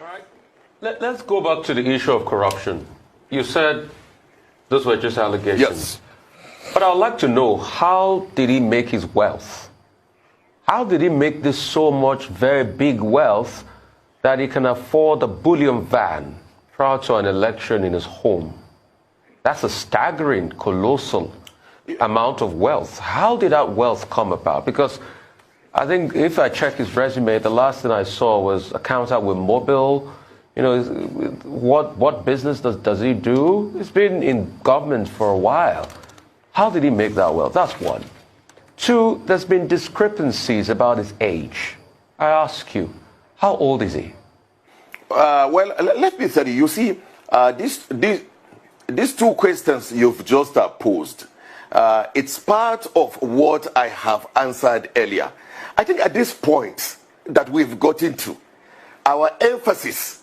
All right. Let's go back to the issue of corruption. You said those were just allegations. Yes. But I'd like to know, how did he make his wealth? How did he make this so much very big wealth that he can afford a bullion van prior to an election in his home? That's a staggering, colossal amount of wealth. How did that wealth come about? Because I think if I check his resume, the last thing I saw was accountant with Mobile. You know, what business does he do? He's been in government for a while. How did he make that wealth? That's one. Two, there's been discrepancies about his age. I ask you, how old is he? Well, let me tell you, you see, these two questions you've just posed, it's part of what I have answered earlier. I think at this point that we've gotten to, our emphasis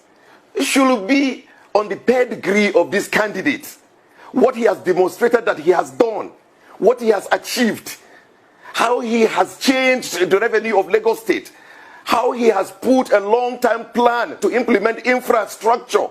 should be on the pedigree of this candidate, what he has demonstrated that he has done, what he has achieved, how he has changed the revenue of Lagos State, how he has put a long-term plan to implement infrastructure.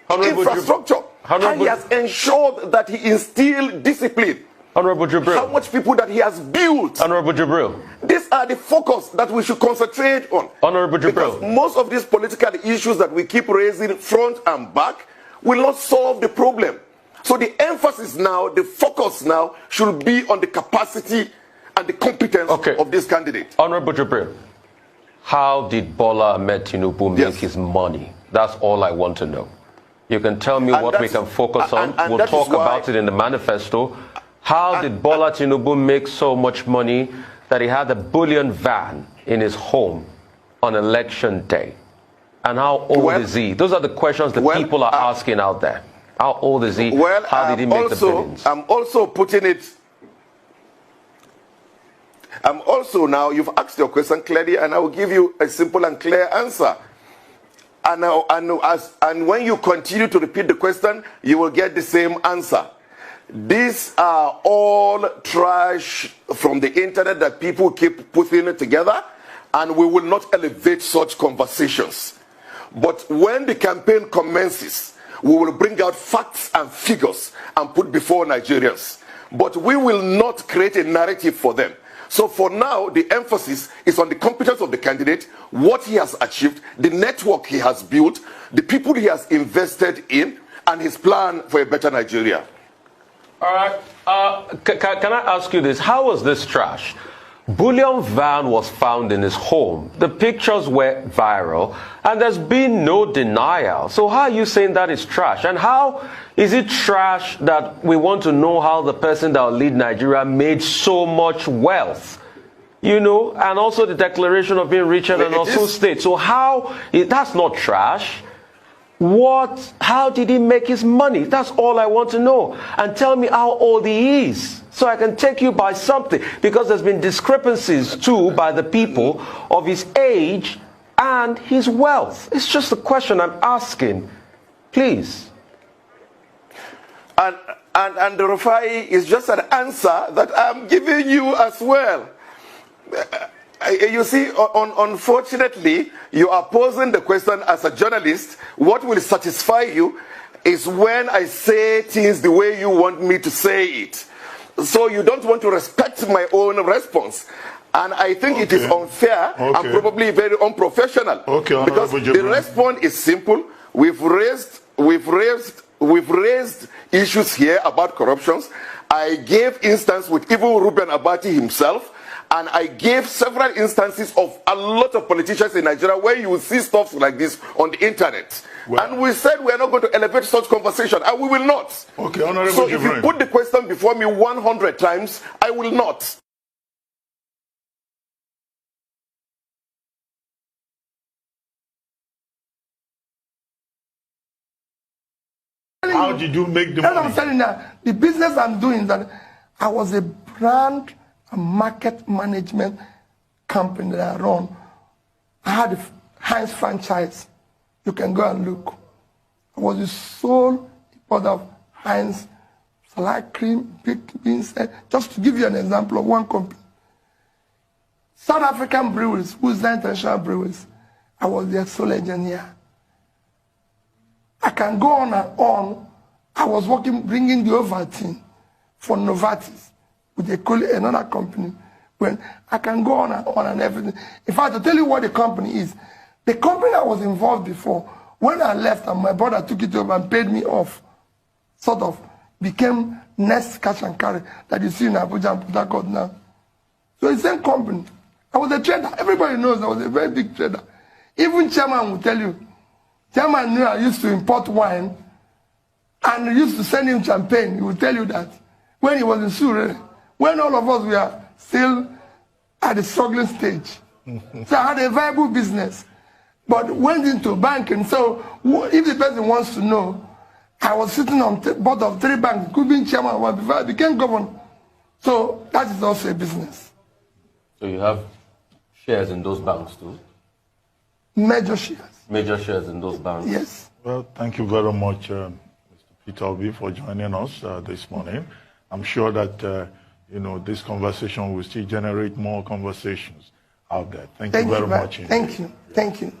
How he has ensured that he instilled discipline. Honorable Jibril. How much people that he has built. Honorable Jibril. These are the focus that we should concentrate on. Honorable Jibril. Because most of these political issues that we keep raising front and back will not solve the problem. So the emphasis now, the focus now, should be on the capacity and the competence of this candidate. Honorable Jibril, how did Bola Ahmed Tinubu make his money? That's all I want to know. You can tell me what we can focus on. We'll talk about it in the manifesto. How did Bola Tinubu make so much money that he had a bullion van in his home on election day? And how old is he? Those are the questions that people are asking out there. How old is he? How did he make the billions? I'm also putting it. I'm also now, you've asked your question clearly, and I will give you a simple and clear answer. And when you continue to repeat the question, you will get the same answer. These are all trash from the internet that people keep putting together, and we will not elevate such conversations. But when the campaign commences, we will bring out facts and figures and put before Nigerians. But we will not create a narrative for them. So for now, the emphasis is on the competence of the candidate, what he has achieved, the network he has built, the people he has invested in, and his plan for a better Nigeria. All right. Can I ask you this? How was this trash? Bullion van was found in his home. The pictures were viral, and there's been no denial. So how are you saying that is trash? And how is it trash that we want to know how the person that will lead Nigeria made so much wealth? You know, and also the declaration of being richer than also state. So that's not trash. How did he make his money? That's all I want to know. And tell me how old he is, so I can take you by something. Because there's been discrepancies too by the people of his age and his wealth. It's just a question I'm asking. Please. And the Rufai is just an answer that I'm giving you as well. You see, unfortunately, you are posing the question as a journalist. What will satisfy you is when I say things the way you want me to say it. So you don't want to respect my own response. And I think it is unfair and probably very unprofessional. Because the response is simple. We've raised issues here about corruptions. I gave instance with even Ruben Abati himself. And I gave several instances of a lot of politicians in Nigeria where you will see stuff like this on the internet. And we said we are not going to elevate such conversation, and we will not. So if you put the question before me 100 times, I will not. How did you make the money? I'm telling you, the business I'm doing, that I was a brand and market management company that I run. I had a Heinz franchise. You can go and look. I was the sole importer of Heinz salad cream, baked beans. Just to give you an example of one company. South African breweries, who's the international breweries, I was their sole engineer. I can go on and on. I was working, bringing the Ovaltine for Novartis with another company. When I can go on and everything. In fact, to tell you what the company is, the company I was involved before, when I left and my brother took it over and paid me off, sort of became Next Cash and Carry that you see in Abuja and Port Harcourt now. So it's the same company. I was a trader. Everybody knows I was a very big trader. Even chairman will tell you. Chairman knew I used to import wine and used to send him champagne. He will tell you that when he was in Surrey, when all of us were still at the struggling stage. So I had a viable business, but went into banking. So if the person wants to know, I was sitting on the board of 3 banks, could be chairman of one before I became governor. So that is also a business. So you have shares in those banks too? Major shares. Major shares in those banks? Yes. Well, thank you very much, Mr. Peter Obi, for joining us this morning. I'm sure that this conversation will still generate more conversations out there. Thank you very much. Thank you. Thank you.